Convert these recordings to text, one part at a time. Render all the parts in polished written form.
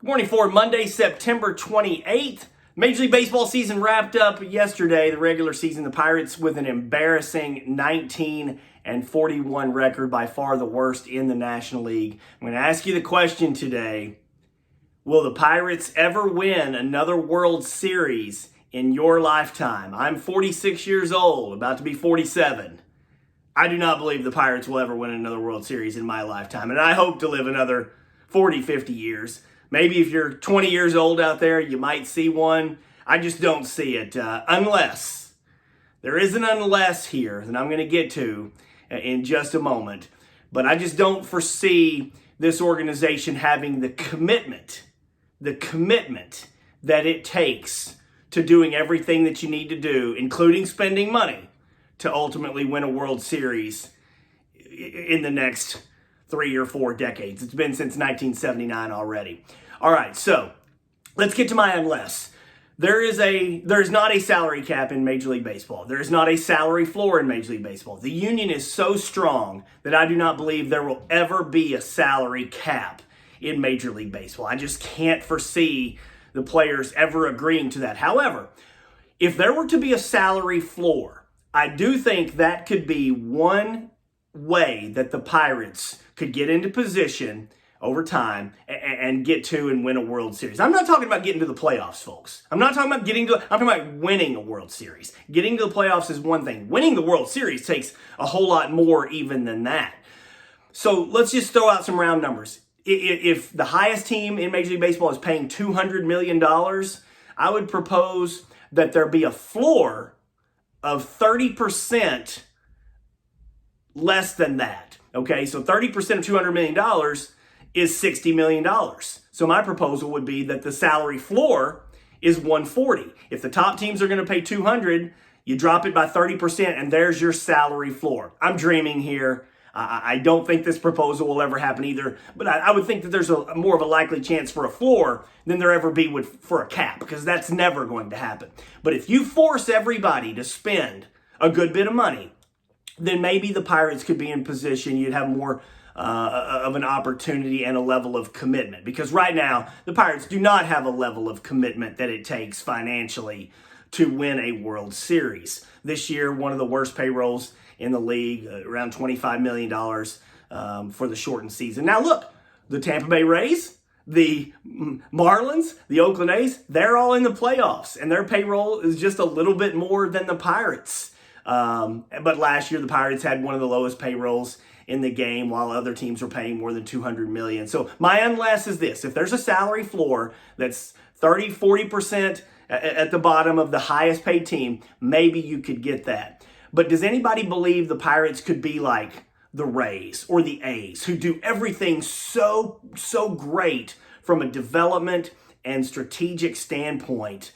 Good morning for Monday, September 28th. Major League Baseball season wrapped up yesterday, the regular season. The Pirates with an embarrassing 19-41 record, by far the worst in the National League. I'm going to ask you the question today. Will the Pirates ever win another World Series in your lifetime? I'm 46 years old, about to be 47. I do not believe the Pirates will ever win another World Series in my lifetime, and I hope to live another 40, 50 years. Maybe if you're 20 years old out there, you might see one. I just don't see it unless, there is an unless here that I'm going to get to in just a moment. But I just don't foresee this organization having the commitment that it takes to doing everything that you need to do, including spending money, to ultimately win a World Series in the next 3 or 4 decades. It's been since 1979 already. All right, so let's get to my unless. There is not a salary cap in Major League Baseball. There is not a salary floor in Major League Baseball. The union is so strong that I do not believe there will ever be a salary cap in Major League Baseball. I just can't foresee the players ever agreeing to that. However, if there were to be a salary floor, I do think that could be one way that the Pirates could get into position over time and get to and win a World Series. I'm not talking about getting to the playoffs, folks. I'm talking about winning a World Series. Getting to the playoffs is one thing. Winning the World Series takes a whole lot more even than that. So let's just throw out some round numbers. If the highest team in Major League Baseball is paying $200 million, I would propose that there be a floor of 30% less than that. Okay, so 30% of $200 million is $60 million. So my proposal would be that the salary floor is $140. If the top teams are going to pay $200, you drop it by 30% and there's your salary floor. I'm dreaming here. I don't think this proposal will ever happen either, but I would think that there's more of a likely chance for a floor than there ever be for a cap, because that's never going to happen. But if you force everybody to spend a good bit of money, then maybe the Pirates could be in position. You'd have more of an opportunity and a level of commitment. Because right now, the Pirates do not have a level of commitment that it takes financially to win a World Series. This year, one of the worst payrolls in the league, around $25 million for the shortened season. Now look, the Tampa Bay Rays, the Marlins, the Oakland A's, they're all in the playoffs, and their payroll is just a little bit more than the Pirates. But last year, the Pirates had one of the lowest payrolls in the game, while other teams were paying more than $200 million. So my unless is this: if there's a salary floor that's 30-40% at the bottom of the highest paid team, maybe you could get that. But does anybody believe the Pirates could be like the Rays or the A's, who do everything so great from a development and strategic standpoint,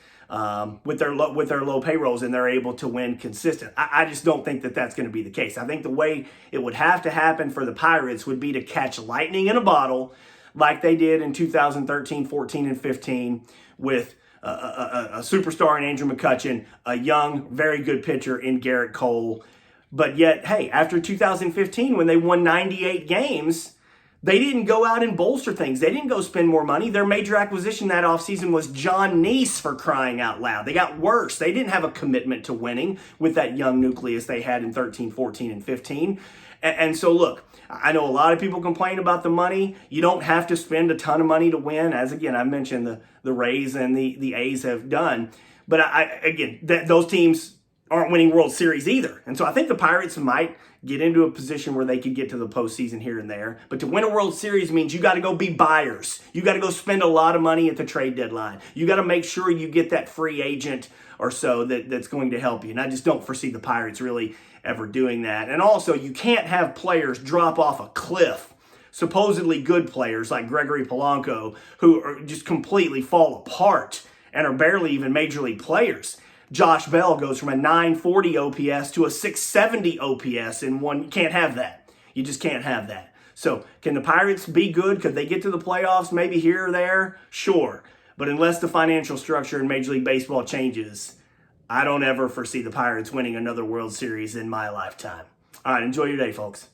with their low payrolls, and they're able to win consistent? I just don't think that that's going to be the case. I think the way it would have to happen for the Pirates would be to catch lightning in a bottle, like they did in 2013, 14, and 15 with a superstar in Andrew McCutchen, a young, very good pitcher in Garrett Cole. But yet, hey, after 2015, when they won 98 games, they didn't go out and bolster things. They didn't go spend more money. Their major acquisition that offseason was John Neese, for crying out loud. They got worse. They didn't have a commitment to winning with that young nucleus they had in 13, 14, and 15. And so, look, I know a lot of people complain about the money. You don't have to spend a ton of money to win, as, again, I mentioned the Rays and the A's have done. But, those teams aren't winning World Series either. And so I think the Pirates might get into a position where they could get to the postseason here and there. But to win a World Series means you got to go be buyers. You got to go spend a lot of money at the trade deadline. You got to make sure you get that free agent or so that's going to help you. And I just don't foresee the Pirates really ever doing that. And also, you can't have players drop off a cliff, supposedly good players like Gregory Polanco, who are just completely fall apart and are barely even major league players. Josh Bell goes from a 940 OPS to a 670 OPS in one. You can't have that. You just can't have that. So can the Pirates be good? Could they get to the playoffs maybe here or there? Sure. But unless the financial structure in Major League Baseball changes, I don't ever foresee the Pirates winning another World Series in my lifetime. All right, enjoy your day, folks.